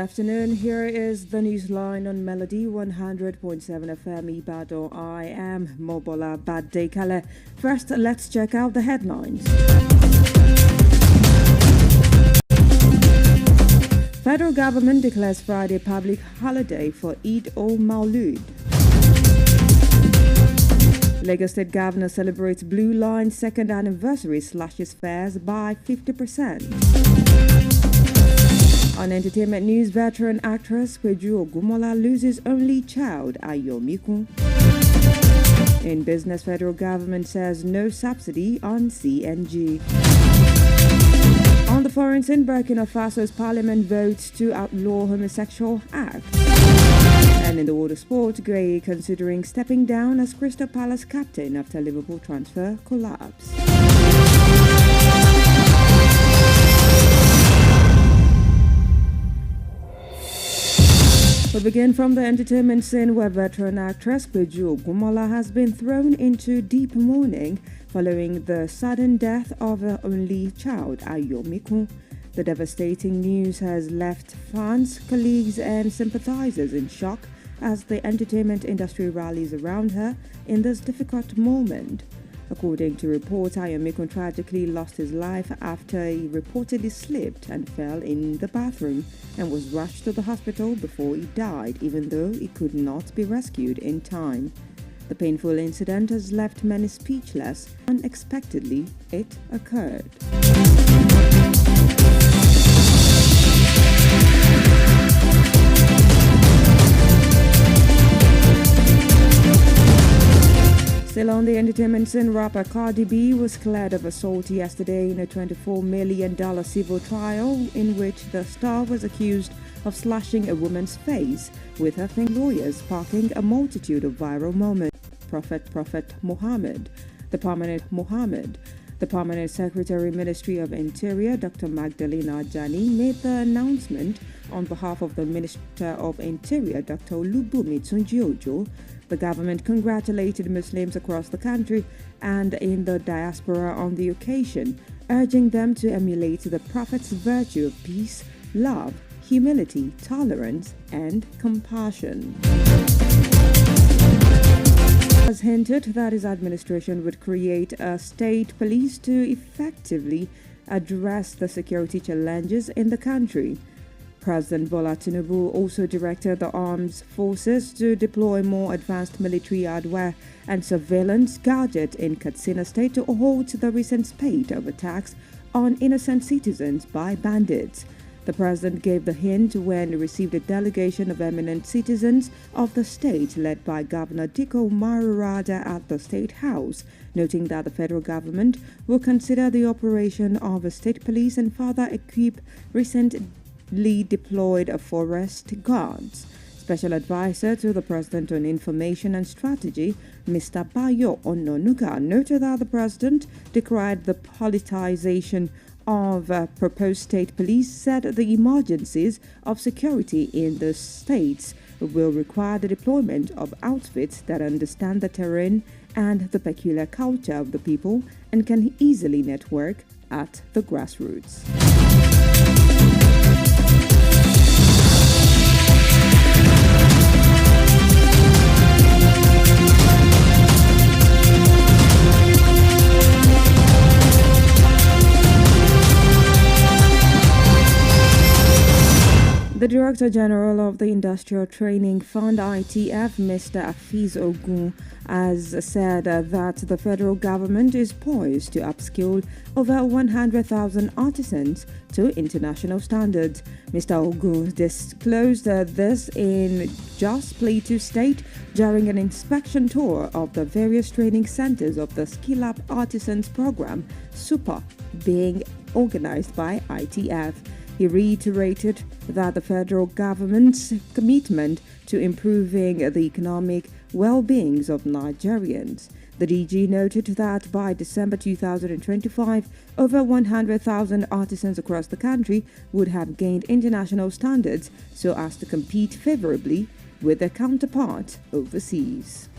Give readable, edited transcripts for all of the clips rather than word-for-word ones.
afternoon. Here is the Newsline on Melody 100.7 FM Ibadan. I am Bolabad And Olabisi. First, let's check out the headlines. Federal government declares Friday public holiday for Eid al-Maulud. Lagos State Governor celebrates Blue Line's second anniversary, slashes fares by 50%. On entertainment news, veteran actress Akojopo Iroyin loses only child, Ayomikun. In business, federal government says no subsidy on CNG. On the foreign scene, Burkina Faso's parliament votes to outlaw homosexual act. And in the world of sport, Gray considering stepping down as Crystal Palace captain after Liverpool transfer collapse. We begin from the entertainment scene, where veteran actress Akojopo Iroyin has been thrown into deep mourning following the sudden death of her only child, Ayomikun. The devastating news has left fans, colleagues and sympathizers in shock as the entertainment industry rallies around her in this difficult moment. According to reports, Ayomikun tragically lost his life after he reportedly slipped and fell in the bathroom and was rushed to the hospital before he died, even though he could not be rescued in time. The painful incident has left many speechless. Unexpectedly, it occurred. Still on the entertainment scene, rapper Cardi B was cleared of assault yesterday in a $24 million civil trial in which the star was accused of slashing a woman's face with her finger. Lawyers sparking a multitude of viral moments. Prophet Muhammad. The Permanent Secretary, Ministry of Interior, Dr. Magdalena Ajani, made the announcement on behalf of the Minister of Interior, Dr. Olubunmi Tunji-Ojo. The government congratulated Muslims across the country and in the diaspora on the occasion, urging them to emulate the Prophet's virtue of peace, love, humility, tolerance, and compassion. Has hinted that his administration would create a state police to effectively address the security challenges in the country. President Bola Tinubu also directed the armed forces to deploy more advanced military hardware and surveillance gadgets in Katsina State to halt the recent spate of attacks on innocent citizens by bandits. The president gave the hint when he received a delegation of eminent citizens of the state led by Governor Diko Marurada at the State House, noting that the federal government will consider the operation of a state police and further equip recently deployed forest guards. Special advisor to the president on information and strategy, Mr. Bayo Ononuga, noted that the president decried the politicization of proposed state police, said the emergencies of security in the states will require the deployment of outfits that understand the terrain and the peculiar culture of the people and can easily network at the grassroots. The Director General of the Industrial Training Fund (ITF), Mr. Afiz Ogun, has said that the federal government is poised to upskill over 100,000 artisans to international standards. Mr. Ogun disclosed this in Jos Plateau State during an inspection tour of the various training centers of the Skill Up Artisans Program, SUPA, being organized by ITF. He reiterated that the federal government's commitment to improving the economic well-being of Nigerians. The DG noted that by December 2025, over 100,000 artisans across the country would have gained international standards so as to compete favorably with their counterparts overseas.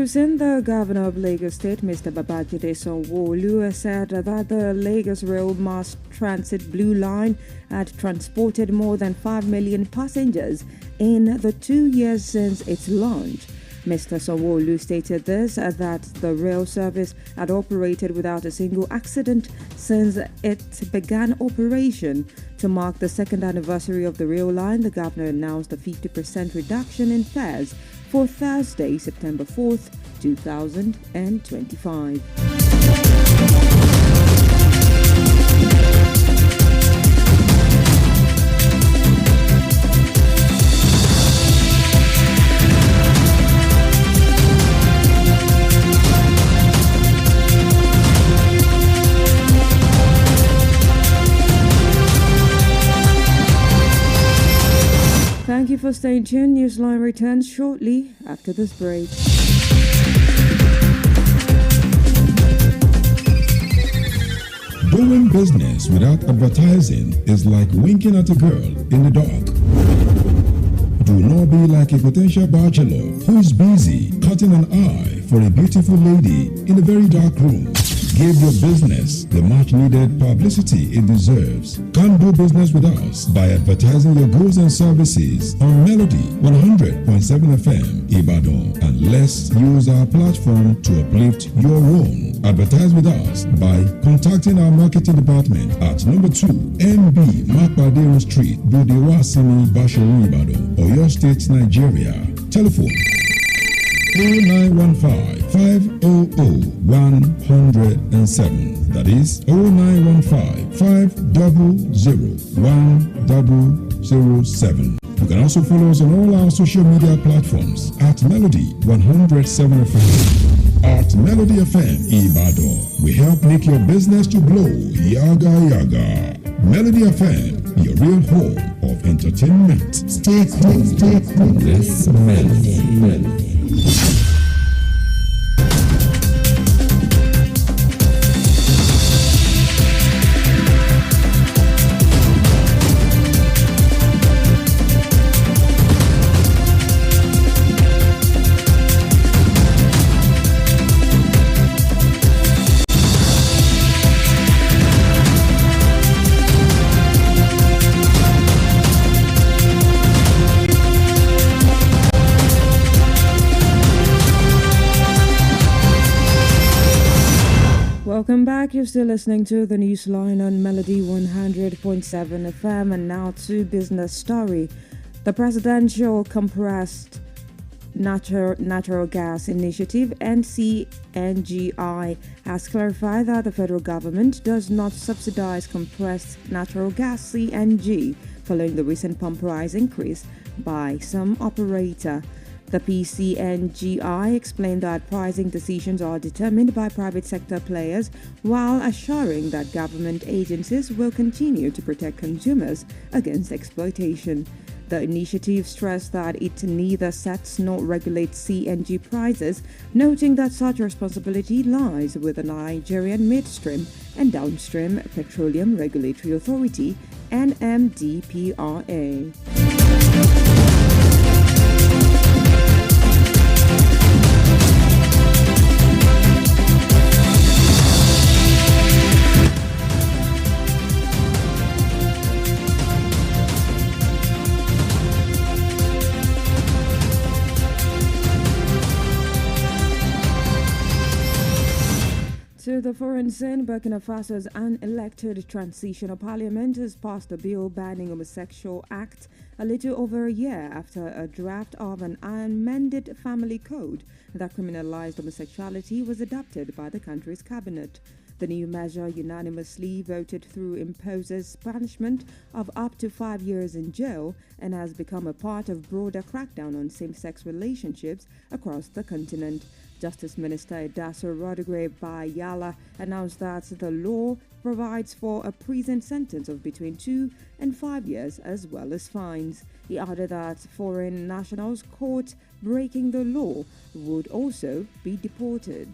Spokesperson, the Governor of Lagos State, Mr. Babajide Sanwo-Olu, said that the Lagos Rail Mass Transit Blue Line had transported more than 5 million passengers in the 2 years since its launch. Mr. Sanwo-Olu stated this, that the rail service had operated without a single accident since it began operation. To mark the second anniversary of the rail line, the governor announced a 50% reduction in fares for Thursday, September 4th, 2025. Thank you for staying tuned. Newsline returns shortly after this break. Doing business without advertising is like winking at a girl in the dark. Do not be like a potential bachelor who is busy cutting an eye for a beautiful lady in a very dark room. Give your business the much needed publicity it deserves. Come do business with us by advertising your goods and services on Melody 100.7 FM Ibadan, and let's use our platform to uplift your own. Advertise with us by contacting our marketing department at number 2 MB Makpadero Street, Bodewasimi, Bashoru, Ibadan, Oyo State, Nigeria. Telephone 0915-500-107. That is 0915-500-1007. You can also follow us on all our social media platforms at Melody 107 FM. At Melody FM Ibadan, we help make your business to blow. Yaga yaga. Melody FM, your real home of entertainment. Stay tuned. This Melody. Welcome back. You're still listening to the Newsline on Melody 100.7 FM, and now to business story. The Presidential Compressed Natural Gas Initiative (NCNGI) has clarified that the federal government does not subsidize compressed natural gas (CNG) following the recent pump price increase by some operator. The PCNGI explained that pricing decisions are determined by private sector players, while assuring that government agencies will continue to protect consumers against exploitation. The initiative stressed that it neither sets nor regulates CNG prices, noting that such responsibility lies with the Nigerian Midstream and Downstream Petroleum Regulatory Authority (NMDPRA). To the foreign scene, Burkina Faso's unelected transitional parliament has passed a bill banning homosexual acts a little over a year after a draft of an amended family code that criminalized homosexuality was adopted by the country's cabinet. The new measure, unanimously voted through, imposes punishment of up to 5 years in jail and has become a part of broader crackdown on same-sex relationships across the continent. Justice Minister Edaso Rodriguez Bayala announced that the law provides for a prison sentence of between 2 and 5 years as well as fines. He added that foreign nationals caught breaking the law would also be deported.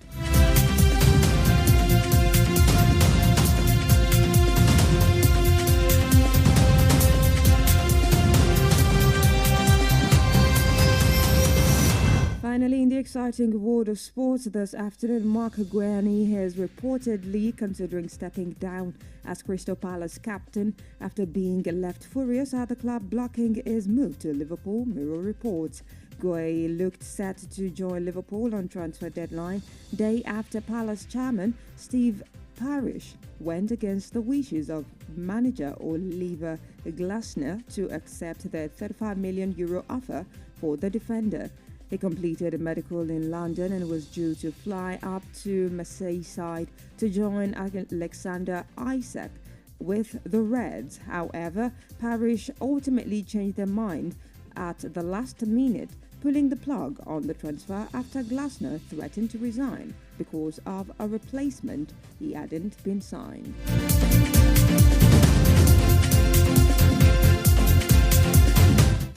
Finally, in the exciting world of sports this afternoon. Mark Guani is reportedly considering stepping down as Crystal Palace captain after being left furious at the club blocking his move to Liverpool, Mirror reports. Guai looked set to join Liverpool on transfer deadline day after Palace chairman Steve Parish went against the wishes of manager Oliver Glasner to accept the €35 million offer for the defender. He completed a medical in London and was due to fly up to Merseyside to join Alexander Isak with the Reds. However, Parish ultimately changed their mind at the last minute, pulling the plug on the transfer after Glasner threatened to resign because of a replacement he hadn't been signed.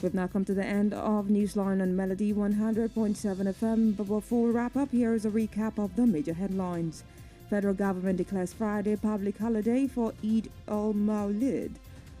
We've now come to the end of Newsline on Melody 100.7 FM, but before we wrap up, here is a recap of the major headlines. Federal government declares Friday public holiday for Eid al-Mawlid.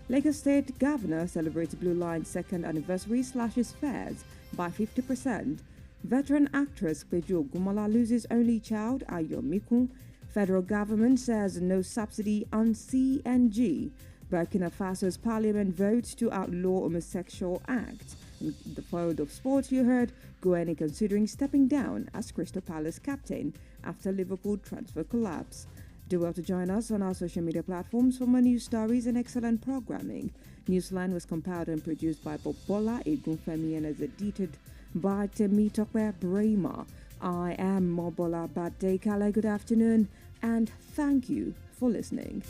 Lagos State Governor celebrates Blue Line's second anniversary, slashes fares by 50%. Veteran actress Peju Ogunmola loses only child, Ayomiku. Federal government says no subsidy on CNG. Burkina Faso's parliament votes to outlaw homosexual acts. In the world of sports, you heard Gueni considering stepping down as Crystal Palace captain after Liverpool transfer collapse. Do well to join us on our social media platforms for more news stories and excellent programming. Newsline was compiled and produced by Bola Egunfemi and is edited by Temitope Brema. I am Mobola Badekale. Good afternoon and thank you for listening.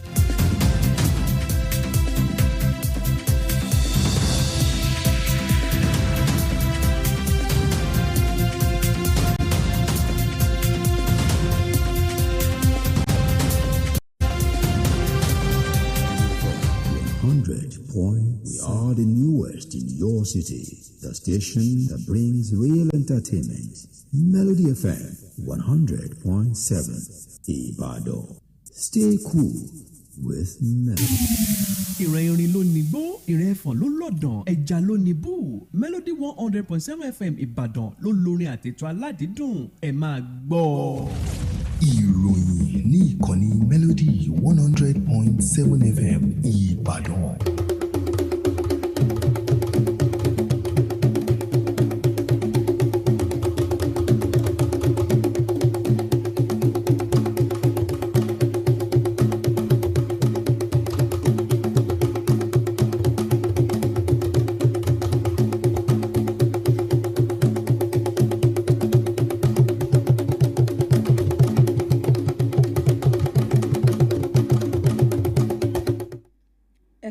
100 point. We are the newest in your city. The station that brings real entertainment. Melody FM 100.7 Ibadan. Stay cool with Melody. Ìrẹ̀yìn ló ní gbó, ìrẹ̀fọ̀n ló lọ́dàn, ẹja ló ní bú. Melody 100.7 FM Ìbàdàn ló lórin àtètò aládìídùn. Ẹ máa gbọ́. Ìròyìn ní ìkànnì Melody 100.7 FM Ìbàdàn.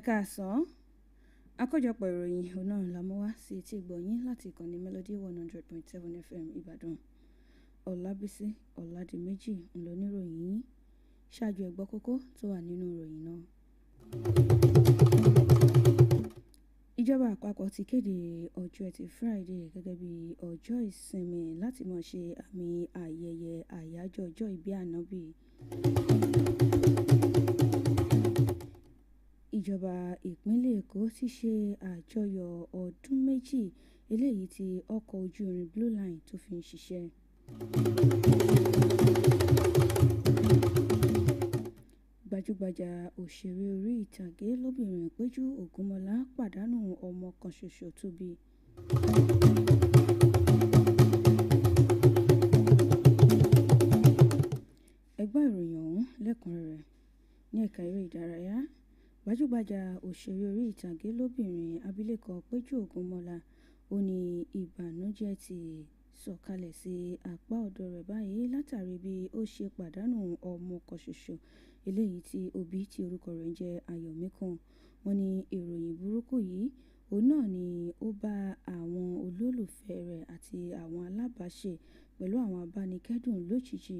Káàsán, àkójọpọ̀ ìròyìn ọ̀nà la mú wá sí etí ìgbọ̀nyín láti ìkànnì Melody 100.7 FM Ìbàdàn. Olabisi Ọládìméjì ńlọníròyìn yín. Ṣáájú ẹ gbọ́ kókó tó wà nínú ìròyìn náà. Ìjọba àpapọ̀ ti kéde ọjọ́ Ẹtì Friday gẹ́gẹ́ bí ọjọ́ ìsinmi láti máa ṣe àmì ayẹyẹ àyájọ́ ọjọ́ ìbí Ànábì. Ìjọba ìpínlẹ̀ Èkó ti ṣe àjọyọ̀ ọdún méjì eléyìí tí ọkọ̀ ojú irin Blue Line tó fi ń ṣiṣẹ́. Gbajúgbajà òṣèré orí ìtàgé lóbìnrin Péjú Ògúnmọ́lá pàdánù ọmọ kan ṣoṣo tó bí. Ẹgbẹ́ ìròyìn ọ̀hún lẹ́kùnrẹ́rẹ́ ní ẹ̀ka eré ìdárayá. Gbajúgbajà òṣèré orí ìtàgé lóbìnrin abilékọ Péjú Ògúnmọ́lá ó ní ìbànújẹ́ ti sọ̀kalẹ̀ sí apá ọ̀dọ̀ rẹ̀ báyìí látàrí bí ó ṣe pàdánù ọmọ kan ṣoṣo eléyìí tí ó bí tí orúkọ rẹ̀ ń jẹ́ Ayọ̀míkún. Wọ́n ní ìròyìn burúkú yìí òun náà ni ó bá àwọn olólùfẹ́ rẹ̀ àti àwọn alábàáṣe pẹ̀lú àwọn abánikẹ́dùn lójijì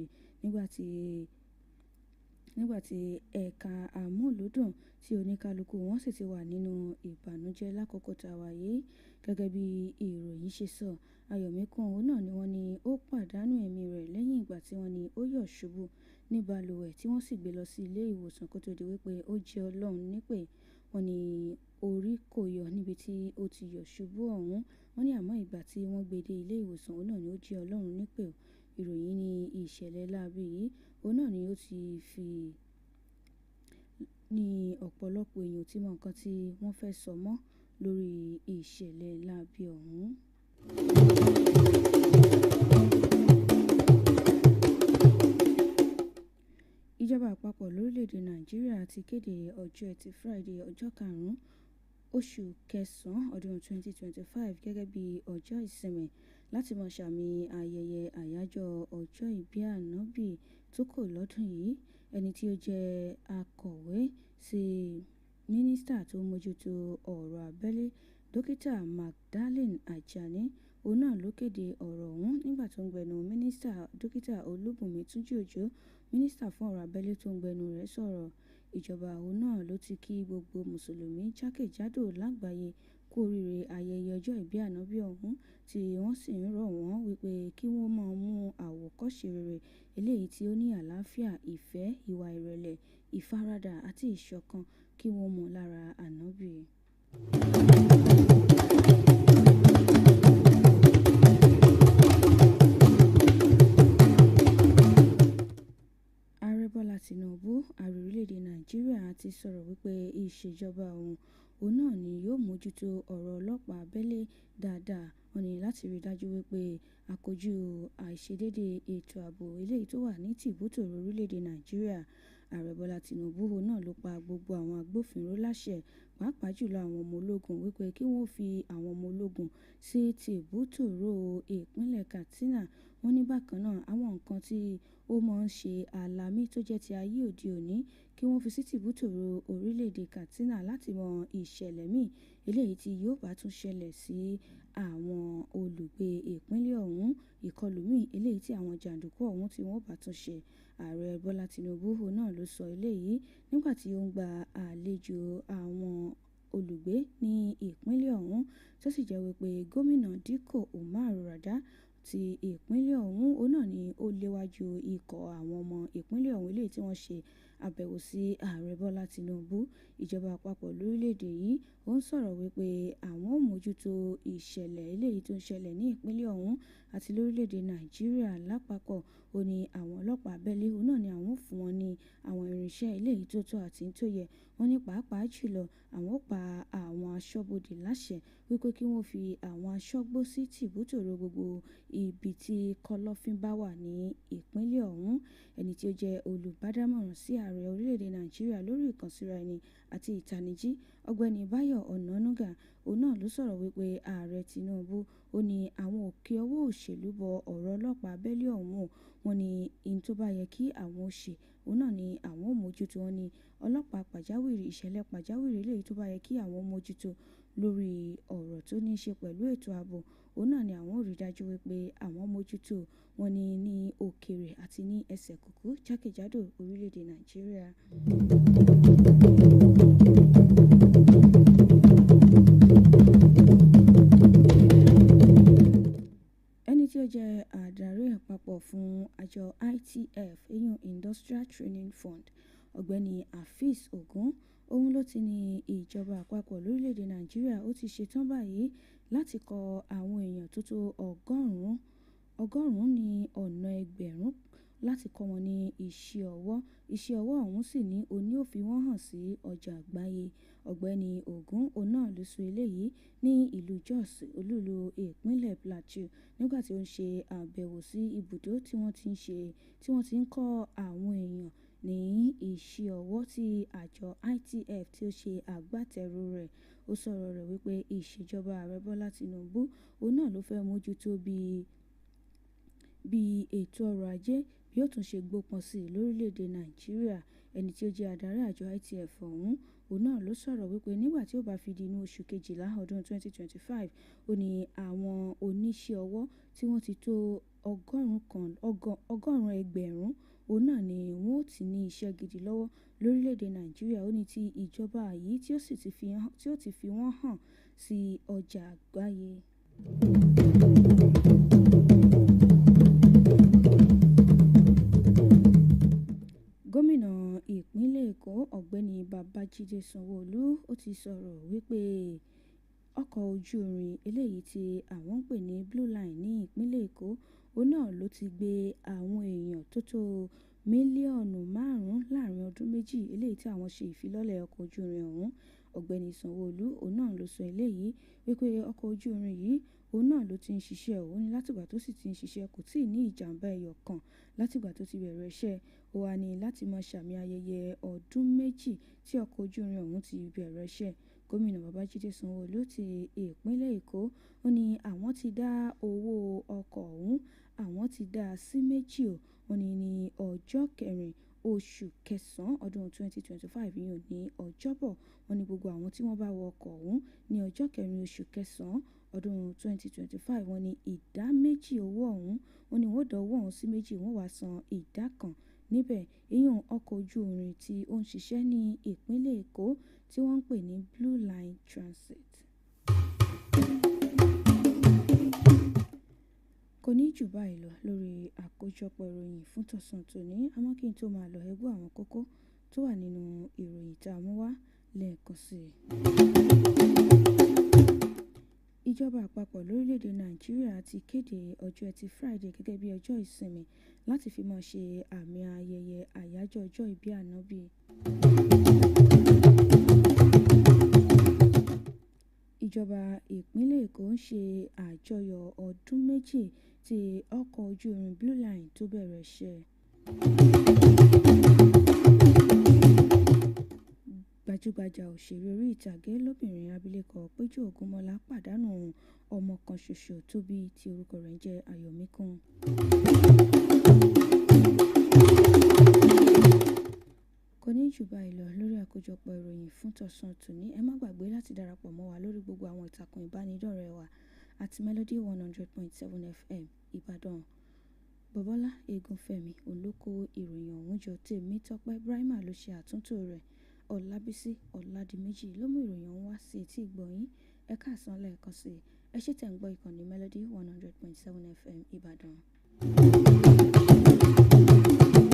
nígbàtí ẹ̀ka àmúlùdùn tí oníkálukú wọn sì ti wà nínú ìbànújẹ́ lákòókò tá a wà yìí. Gẹ́gẹ́ bí ìròyìn ṣe sọ, Ayọ̀míkún òun náà ni wọ́n ní ó pàdánù ẹ̀mí rẹ̀ lẹ́yìn ìgbà tí wọ́n ní ó yọ̀ ṣubú ní balùwẹ̀ tí wọ́n sì gbé lọ sí ilé ìwòsàn kó tó di wípé ó jẹ́ Ọlọ́run nípè. wọ́n ní orí kò yọ níbi tí ó ti yọ̀ ṣubú ọ̀hún. Wọ́n ní àmọ́ ìgbà tí wọ́n gbé dé ilé ìwòsàn òun náà ni ó jẹ́ Ọlọ́run nípè. Ìròyìn ní ìṣẹ̀lẹ̀ láabi yìí òun náà ni ó ti fi ní ọ̀pọ̀lọpọ̀ èèyàn tí mọ nǹkan tí wọ́n fẹ́ sọ mọ́ lórí ìṣẹ̀lẹ̀ láabi ọ̀hún. Ìjọba àpapọ̀ lórílẹ̀‐èdè Nàìjíríà ti kéde ọjọ́ Ẹtì Friday ọjọ́ 5 oṣù kẹsàn-án ọdún 2025 gẹ́gẹ́ bí ọjọ́ ìsinmi láti máa ṣàmì ayẹyẹ àyájọ́ ọjọ́ ìbí Ànábì tó kò lọ́dún yìí. Ẹni tí ó jẹ́ akọ̀wé sí mínísítà tó mójútó ọ̀rọ̀ abẹ́lé dókítà Magdalene Ajani òun náà ló kéde ọ̀rọ̀ ọ̀hún nígbà tó ń gbẹnu mínísítà dókítà Olúbùnmi Túnjí Òjó. Mínísítà fún ọ̀rọ̀ abẹ́lé tó ń gbẹnu rẹ̀ sọ̀rọ̀. Ìjọba òun náà ló ti kí gbogbo mùsùlùmí jákèjádò lágbàáyé kú oríire ayẹyẹ ọjọ́ ìbí Ànábì ọ̀hún tí wọ́n sì ń rọ̀ wọ́n wípé kí wọ́n máa mú àwòkọ́ṣe rere eléyìí tí ó ní àlàáfíà, ìfẹ́, ìwà ìrẹ̀lẹ̀, ìfaradà àti ìṣọ̀kan kí wọ́n mú lára Ànábì. Bọ́lá Tinubu ààrẹ orílẹ̀-èdè Nàìjíríà ti sọ̀rọ̀ wípé ìṣèjọba òun náà ni yóò mójútó ọ̀rọ̀ ọlọ́pàá abẹ́lé dáadáa. Wọ́n ní láti rí dájú wípé àkójú àìṣedéédé ètò ààbò eléyìí tó wà ní tìbútòrò orílẹ̀-èdè Nàìjíríà. Ààrẹ Bọ́lá Tinubu náà ló pa gbogbo àwọn agbófinró láṣẹ pàápàá jùlọ àwọn ọmọ ológun wípé kí wọ́n fi àwọn ọmọ ológun sí tìbútòrò ìpínlẹ̀ Katsina. Wọ́n ní bákan náà àwọn nǹkan tí ó máa ń ṣe àlàmí tó jẹ́ ti ayé òde òní kí wọ́n fi sí tìbútòrò orílẹ̀-èdè Katsina láti mọ ìṣẹ̀lẹ̀ míì eléyìí tí yóò bá tún ṣẹlẹ̀ sí àwọn olùgbé ìpínlẹ̀ ọ̀hún, ìkọlù míì eléyìí tí àwọn jàǹdùkú ọ̀hún tí wọ́n bá tún ṣe. Ààrẹ Bọ́lá Tinubu náà ló sọ eléyìí nígbà tí ó ń gba àlejò àwọn olùgbé ní ìpínlẹ̀ ọ̀hún tó sì jẹ́ wípé gómìnà Dikko Umar Radda ti ìpínlẹ̀ ọ̀hún òun náà ni ó léwájú ikọ̀ àwọn ọmọ ìpínlẹ̀ ọ̀hún eléyìí tí wọ́n ṣe àbẹ̀wò sí ààrẹ Bọ́lá Tinubu. Ìjọba àpapọ̀ lórílẹ̀‐èdè yìí ó ń sọ̀rọ̀ wípé àwọn ò mójútó ìṣẹ̀lẹ̀ eléyìí tó ń ṣẹlẹ̀ ní ìpínlẹ̀ ọ̀hún àti lórílẹ̀‐èdè Nàìjíríà lápapọ̀. Ó ní àwọn ọlọ́pàá abẹ́lé òun náà ni àwọn ò fún wọn ní àwọn irinṣẹ́ eléyìí tó tọ́ àti tó yẹ. Wọ́n ní pàápàá jùlọ àwọn ò pa àwọn aṣọ́bodè láṣẹ wípé kí wọ́n fi àwọn aṣọ́gbó sí tìbútòrò gbogbo ibi tí kọ̀lọ̀fín bá wà ní ìpínlẹ̀ ọ̀hún. Ẹni tí ó jẹ́ olùbádámọ̀ràn sí ààrẹ orílẹ̀-èdè Nàìjíríà lórí ìkànsíra ẹni àti ìtanijí ọ̀gbẹ́ni Báyọ̀ Ọ̀nànúgà òun náà ló sọ̀rọ̀ wípé ààrẹ Tinubu ó ní àwọn òkè ọwọ́ òṣèlú bọ ọ̀rọ̀ ọlọ́pàá abẹ́lé ọ̀hún. Wọ́n ní ihun tó bá yẹ kí àwọn ó ṣe òun náà ni àwọn ò mójútó. Wọ́n ní ọlọ́pàá pàjáwìrì, ìṣẹ̀lẹ̀ pàjáwìrì eléyìí tó bá yẹ kí àwọn mójútó lórí ọ̀rọ̀ tó ní í ṣe pẹ̀lú ètò ààbò òun náà ni àwọn ò rí dájú wípé àwọn mójútó. Wọ́n ní òkèèrè àti ní ẹsẹ̀ kùkú jákèjádò orílẹ̀-èdè Nàìjíríà. Ẹni tí ó jẹ́ adarí àpapọ̀ fún àjọ ITF Industrial Training Fund ọ̀gbẹ́ni Afeez Ogun òun ló ti ní ìjọba àpapọ̀ lórílẹ̀‐èdè Nàìjíríà ó ti ṣetán báyìí láti kọ́ àwọn èèyàn tó tó ọgọ́rùn-ún ní ọ̀nà ẹgbẹ̀rún láti kọ́ wọn ní iṣẹ́ ọwọ́ ọ̀hún sì ní òní ó fi wọ́n hàn sí ọjà àgbáyé. Ọ̀gbẹ́ni Ogun òun náà ló sọ eléyìí ní ìlú Jos olúlu ìpínlẹ̀ Plateau nígbà tí ó ń ṣe àbẹ̀wò sí ibùdó tí wọ́n ti ń kọ́ àwọn èèyàn ní iṣẹ́ ọwọ́ tí àjọ ITF tí ó ṣe agbátẹrù rẹ̀. Ó sọ̀rọ̀ rẹ̀ wípé ìṣèjọba ààrẹ Bọ́lá Tinubu òun náà ló fẹ́ mójútó bí ètò ọrọ̀ ajé bí ó tún ṣe gbópọn sí lórílẹ̀‐èdè Nàìjíríà. Ẹni tí ó jẹ́ adarí àjọ ITF ọ̀hún òun náà ló sọ̀rọ̀ wípé nígbà tí ó bá fi di inú oṣù kejìlá ọdún 2025 ó ní àwọn oníṣẹ́ ọwọ́ tí wọ́n ti tó ọgọ́rùn-ún ẹgbẹ̀rún òun náà ni wọ́n ó ti ní iṣẹ́ gidi lọ́wọ́ lórílẹ̀‐èdè Nàìjíríà. Ó ní ti ìjọba yìí tí ó ti fi wọ́n hàn sí ọjà àgbáyé. Gómìnà ìpínlẹ̀ Èkó ọ̀gbẹ́ni Babájídé Sanwó-Olú ó ti sọ̀rọ̀ wípé ọkọ̀ ojú irin eléyìí tí àwọn ń pè ní Blue Line ní ìpínlẹ̀ Èkó òun náà ló ti gbé àwọn èèyàn tó tó mílíọ̀nù 5 láàrin ọdún méjì eléyìí tí àwọn ṣe ìfilọ́lẹ̀ ọkọ̀ ojú irin ọ̀hún. Ọ̀gbẹ́ni Sanwó-Olú òun náà ló sọ eléyìí wípé ọkọ̀ ojú irin yìí òun náà ló ti ń ṣiṣẹ́ òun ní látìgbà tó sì ti ń ṣiṣẹ́ kò tíì ní ìjàmbá ẹyọ kan látìgbà tó ti bẹ̀rẹ̀ iṣẹ́. Ó wà ní láti máa ṣàmì ayẹyẹ ọdún méjì tí ọkọ̀ ojú irin ọ̀hún ti bẹ̀rẹ̀ iṣẹ́. Gómìnà Babájídé Sanwó-Olú ti ìpínlẹ̀ Èkó ó ní àwọn ti dá owó ọkọ̀ ọ̀hún àwọn ti dá sí méjì ó wọ́n ní ọjọ́ kẹrin oṣù kẹsàn-án ọdún 2025 yìí ò ní ọjọ́bọ̀. Wọ́n ní gbogbo àwọn tí wọ́n bá wọ ọkọ̀ ọ̀hún ní ọjọ́ kẹrin oṣù kẹsàn-án ọdún 2025 wọ́n ní ìdá méjì owó ọ̀hún wọ́n ní wọ́n dá owó ọ̀hún sí méjì wọ́n wá san ìdá kan níbẹ̀. Ìyẹn ọkọ̀ ojú irin tí ó ń ṣiṣẹ́ ní ìpínlẹ̀ Èkó tí wọ́n ń pè ní Blue Line Transit. Kò ní jù báyìí lọ lórí àkójọpọ̀ ìròyìn fún tọ̀sán tòní, àmọ́ kí n tó máa lọ ẹgbẹ́ àwọn kókó tó wà nínú ìròyìn tá a mú wá lẹ́ẹ̀kan sí i. Ìjọba àpapọ̀ lórílẹ̀‐èdè Nàìjíríà ti kéde ọjọ́ Ẹtì Friday gẹ́gẹ́ bí ọjọ́ ìsinmi láti fi máa ṣe àmì ayẹyẹ àyájọ́ ọjọ́ ìbí Ànábì. Ìjọba ìpínlẹ̀ Èkó ń ṣe àjọyọ̀ ọdún méjì tí ọkọ̀ ojú irin Blue Line tó bẹ̀rẹ̀ iṣẹ́. Gbajúgbajà òṣèré orí ìtàgé lóbìnrin abilékọ Péjú Ògúnmọ́lá pàdánù ọmọ kan ṣoṣo tó bí tí orúkọ rẹ̀ ń jẹ́ Ayọ̀míkún. Kò ní jù báyìí lọ lórí àkójọpọ̀ ìròyìn fún tọ̀sán tòní. Ẹ má gbàgbé láti darapọ̀ mọ́ wa lórí gbogbo àwọn ìtàkùn ìbánidọ́rẹ̀ẹ́ wa àti Melody 100.7 FM Ìbàdàn. Bọ́bọ́lá Egunfẹ́mi olóko ìròyìn ọ̀hún jọ tèmi Tọ́pẹ́ Brahima ló ṣe àtúntò rẹ̀. Ọlábísí Ọládìméjì ló mú ìròyìn ọ̀hún wá sí etí ìgbọ̀yín. Ẹ káàsán lẹ́ẹ̀kan sí i. Ẹ ṣé tẹ̀ ń gbọ́ ìkànnì Melody 100.7 FM Ìbàdàn.